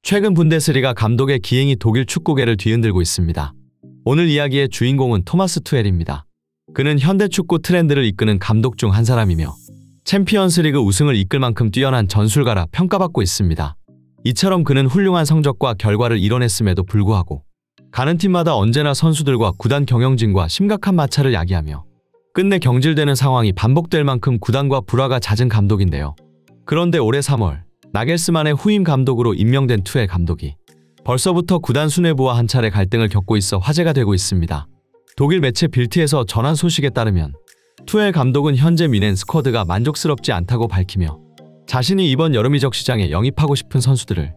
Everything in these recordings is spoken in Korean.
최근 분데스리가 감독의 기행이 독일 축구계를 뒤흔들고 있습니다. 오늘 이야기의 주인공은 토마스 투헬입니다. 그는 현대 축구 트렌드를 이끄는 감독 중 한 사람이며 챔피언스리그 우승을 이끌 만큼 뛰어난 전술가라 평가받고 있습니다. 이처럼 그는 훌륭한 성적과 결과를 이뤄냈음에도 불구하고 가는 팀마다 언제나 선수들과 구단 경영진과 심각한 마찰을 야기하며 끝내 경질되는 상황이 반복될 만큼 구단과 불화가 잦은 감독인데요. 그런데 올해 3월 나겔스만의 후임 감독으로 임명된 투헬 감독이 벌써부터 구단 수뇌부와 한 차례 갈등을 겪고 있어 화제가 되고 있습니다. 독일 매체 빌트에서 전한 소식에 따르면 투헬 감독은 현재 미넨 스쿼드가 만족스럽지 않다고 밝히며 자신이 이번 여름 이적 시장에 영입하고 싶은 선수들을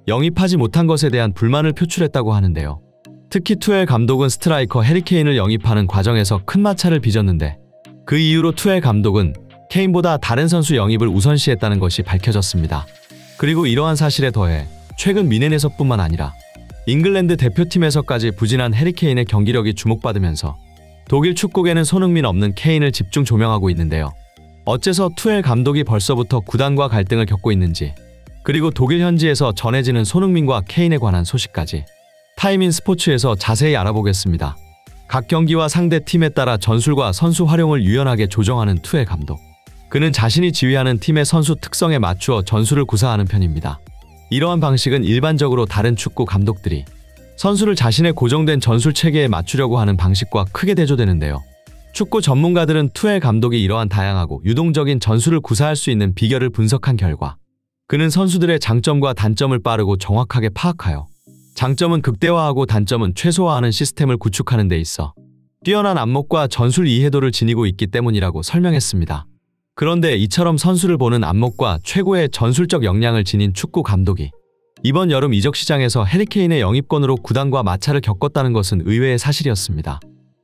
영입하지 못한 것에 대한 불만을 표출했다고 하는데요. 특히 투헬 감독은 스트라이커 해리 케인을 영입하는 과정에서 큰 마찰을 빚었는데 그 이후로 투헬 감독은 케인보다 다른 선수 영입을 우선시했다는 것이 밝혀졌습니다. 그리고 이러한 사실에 더해 최근 미넨에서뿐만 아니라 잉글랜드 대표팀에서까지 부진한 해리 케인의 경기력이 주목받으면서 독일 축구계는 손흥민 없는 케인을 집중 조명하고 있는데요. 어째서 투헬 감독이 벌써부터 구단과 갈등을 겪고 있는지, 그리고 독일 현지에서 전해지는 손흥민과 케인에 관한 소식까지 타임인 스포츠에서 자세히 알아보겠습니다. 각 경기와 상대 팀에 따라 전술과 선수 활용을 유연하게 조정하는 투헬 감독. 그는 자신이 지휘하는 팀의 선수 특성에 맞추어 전술을 구사하는 편입니다. 이러한 방식은 일반적으로 다른 축구 감독들이 선수를 자신의 고정된 전술 체계에 맞추려고 하는 방식과 크게 대조되는데요. 축구 전문가들은 투헬 감독이 이러한 다양하고 유동적인 전술을 구사할 수 있는 비결을 분석한 결과 그는 선수들의 장점과 단점을 빠르고 정확하게 파악하여 장점은 극대화하고 단점은 최소화하는 시스템을 구축하는 데 있어 뛰어난 안목과 전술 이해도를 지니고 있기 때문이라고 설명했습니다. 그런데 이처럼 선수를 보는 안목과 최고의 전술적 역량을 지닌 축구 감독이 이번 여름 이적 시장에서 해리 케인의 영입권으로 구단과 마찰을 겪었다는 것은 의외의 사실이었습니다.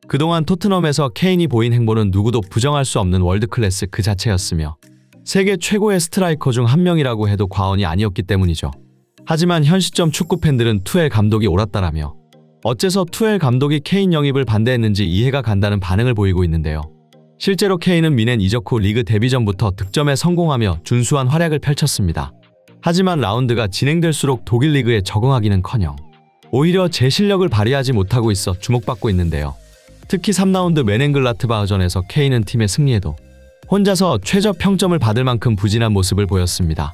그동안 토트넘에서 케인이 보인 행보는 누구도 부정할 수 없는 월드클래스 그 자체였으며 세계 최고의 스트라이커 중 한 명이라고 해도 과언이 아니었기 때문이죠. 하지만 현 시점 축구 팬들은 투헬 감독이 옳았다라며 어째서 투헬 감독이 케인 영입을 반대했는지 이해가 간다는 반응을 보이고 있는데요. 실제로 케인은 미넨 이적 후 리그 데뷔 전부터 득점에 성공하며 준수한 활약을 펼쳤습니다. 하지만 라운드가 진행될수록 독일 리그에 적응하기는커녕 오히려 제 실력을 발휘하지 못하고 있어 주목받고 있는데요. 특히 3라운드 메넨글라트바흐전에서 케인은 팀의 승리에도 혼자서 최저 평점을 받을 만큼 부진한 모습을 보였습니다.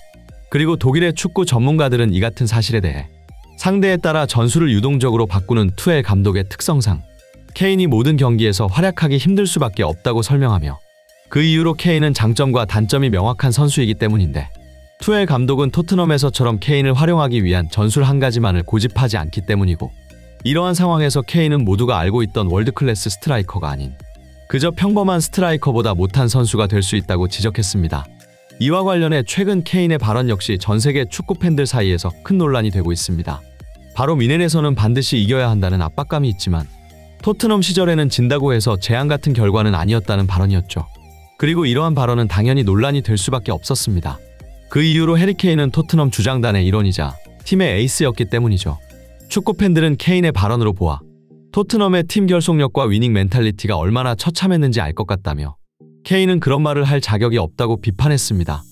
그리고 독일의 축구 전문가들은 이 같은 사실에 대해 상대에 따라 전술을 유동적으로 바꾸는 투헬 감독의 특성상 케인이 모든 경기에서 활약하기 힘들 수밖에 없다고 설명하며 그 이유로 케인은 장점과 단점이 명확한 선수이기 때문인데 투헬 감독은 토트넘에서처럼 케인을 활용하기 위한 전술 한 가지만을 고집하지 않기 때문이고 이러한 상황에서 케인은 모두가 알고 있던 월드클래스 스트라이커가 아닌 그저 평범한 스트라이커보다 못한 선수가 될 수 있다고 지적했습니다. 이와 관련해 최근 케인의 발언 역시 전세계 축구 팬들 사이에서 큰 논란이 되고 있습니다. 바로 미넨에서는 반드시 이겨야 한다는 압박감이 있지만 토트넘 시절에는 진다고 해서 재앙 같은 결과는 아니었다는 발언이었죠. 그리고 이러한 발언은 당연히 논란이 될 수밖에 없었습니다. 그 이후로 해리 케인은 토트넘 주장단의 일원이자 팀의 에이스였기 때문이죠. 축구 팬들은 케인의 발언으로 보아 토트넘의 팀 결속력과 위닝 멘탈리티가 얼마나 처참했는지 알 것 같다며 케인은 그런 말을 할 자격이 없다고 비판했습니다.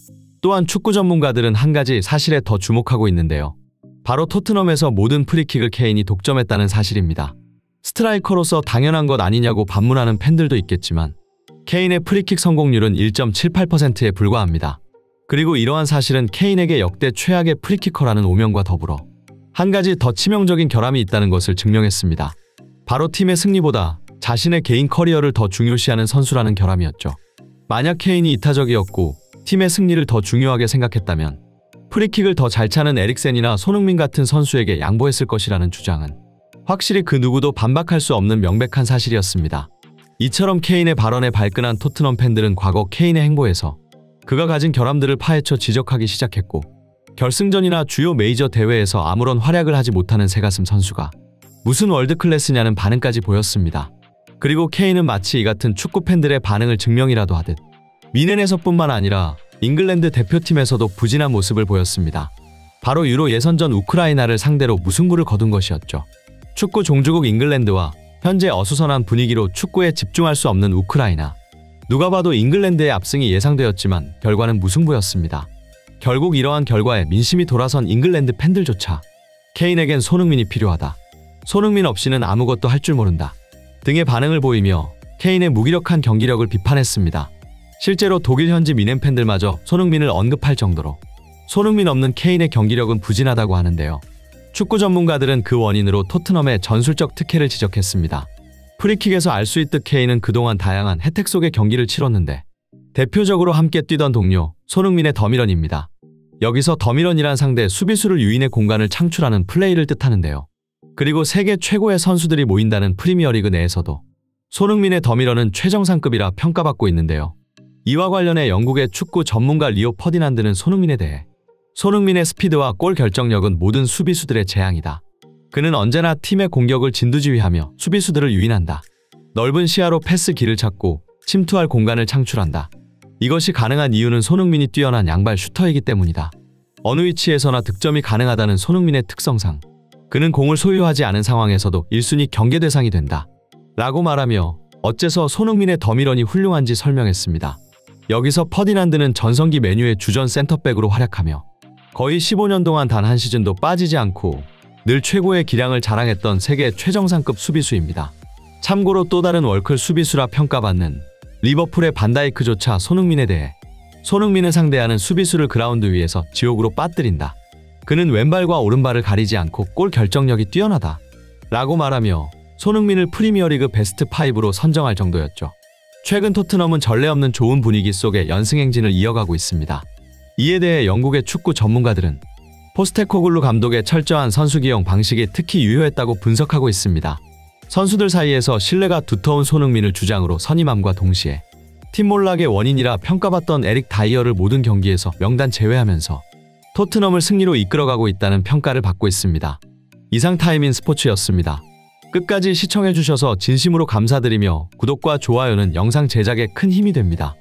또한 축구 전문가들은 한 가지 사실에 더 주목하고 있는데요. 바로 토트넘에서 모든 프리킥을 케인이 독점했다는 사실입니다. 스트라이커로서 당연한 것 아니냐고 반문하는 팬들도 있겠지만 케인의 프리킥 성공률은 1.78%에 불과합니다. 그리고 이러한 사실은 케인에게 역대 최악의 프리키커라는 오명과 더불어 한 가지 더 치명적인 결함이 있다는 것을 증명했습니다. 바로 팀의 승리보다 자신의 개인 커리어를 더 중요시하는 선수라는 결함이었죠. 만약 케인이 이타적이었고 팀의 승리를 더 중요하게 생각했다면 프리킥을 더 잘 차는 에릭센이나 손흥민 같은 선수에게 양보했을 것이라는 주장은 확실히 그 누구도 반박할 수 없는 명백한 사실이었습니다. 이처럼 케인의 발언에 발끈한 토트넘 팬들은 과거 케인의 행보에서 그가 가진 결함들을 파헤쳐 지적하기 시작했고 결승전이나 주요 메이저 대회에서 아무런 활약을 하지 못하는 새가슴 선수가 무슨 월드클래스냐는 반응까지 보였습니다. 그리고 케인은 마치 이 같은 축구 팬들의 반응을 증명이라도 하듯 미넨에서뿐만 아니라 잉글랜드 대표팀에서도 부진한 모습을 보였습니다. 바로 유로 예선전 우크라이나를 상대로 무승부를 거둔 것이었죠. 축구 종주국 잉글랜드와 현재 어수선한 분위기로 축구에 집중할 수 없는 우크라이나. 누가 봐도 잉글랜드의 압승이 예상되었지만 결과는 무승부였습니다. 결국 이러한 결과에 민심이 돌아선 잉글랜드 팬들조차 케인에겐 손흥민이 필요하다. 손흥민 없이는 아무것도 할 줄 모른다. 등의 반응을 보이며 케인의 무기력한 경기력을 비판했습니다. 실제로 독일 현지 미넨 팬들마저 손흥민을 언급할 정도로 손흥민 없는 케인의 경기력은 부진하다고 하는데요. 축구 전문가들은 그 원인으로 토트넘의 전술적 특혜를 지적했습니다. 프리킥에서 알 수 있듯 케인은 그동안 다양한 혜택 속의 경기를 치렀는데 대표적으로 함께 뛰던 동료 손흥민의 더미런입니다. 여기서 더미런이란 상대 수비수를 유인해 공간을 창출하는 플레이를 뜻하는데요. 그리고 세계 최고의 선수들이 모인다는 프리미어리그 내에서도 손흥민의 더미런은 최정상급이라 평가받고 있는데요. 이와 관련해 영국의 축구 전문가 리오 퍼디난드는 손흥민에 대해 손흥민의 스피드와 골 결정력은 모든 수비수들의 재앙이다. 그는 언제나 팀의 공격을 진두지휘하며 수비수들을 유인한다. 넓은 시야로 패스 길을 찾고 침투할 공간을 창출한다. 이것이 가능한 이유는 손흥민이 뛰어난 양발 슈터이기 때문이다. 어느 위치에서나 득점이 가능하다는 손흥민의 특성상 그는 공을 소유하지 않은 상황에서도 1순위 경계 대상이 된다. 라고 말하며 어째서 손흥민의 더미런이 훌륭한지 설명했습니다. 여기서 퍼디난드는 전성기 메뉴의 주전 센터백으로 활약하며 거의 15년 동안 단 한 시즌도 빠지지 않고 늘 최고의 기량을 자랑했던 세계 최정상급 수비수입니다. 참고로 또 다른 월클 수비수라 평가받는 리버풀의 반다이크조차 손흥민에 대해 손흥민을 상대하는 수비수를 그라운드 위에서 지옥으로 빠뜨린다. 그는 왼발과 오른발을 가리지 않고 골 결정력이 뛰어나다. 라고 말하며 손흥민을 프리미어리그 베스트 5로 선정할 정도였죠. 최근 토트넘은 전례 없는 좋은 분위기 속에 연승 행진을 이어가고 있습니다. 이에 대해 영국의 축구 전문가들은 포스테코글루 감독의 철저한 선수 기용 방식이 특히 유효했다고 분석하고 있습니다. 선수들 사이에서 신뢰가 두터운 손흥민을 주장으로 선임함과 동시에 팀 몰락의 원인이라 평가받던 에릭 다이어를 모든 경기에서 명단 제외하면서 토트넘을 승리로 이끌어가고 있다는 평가를 받고 있습니다. 이상 타임인 스포츠였습니다. 끝까지 시청해주셔서 진심으로 감사드리며 구독과 좋아요는 영상 제작에 큰 힘이 됩니다.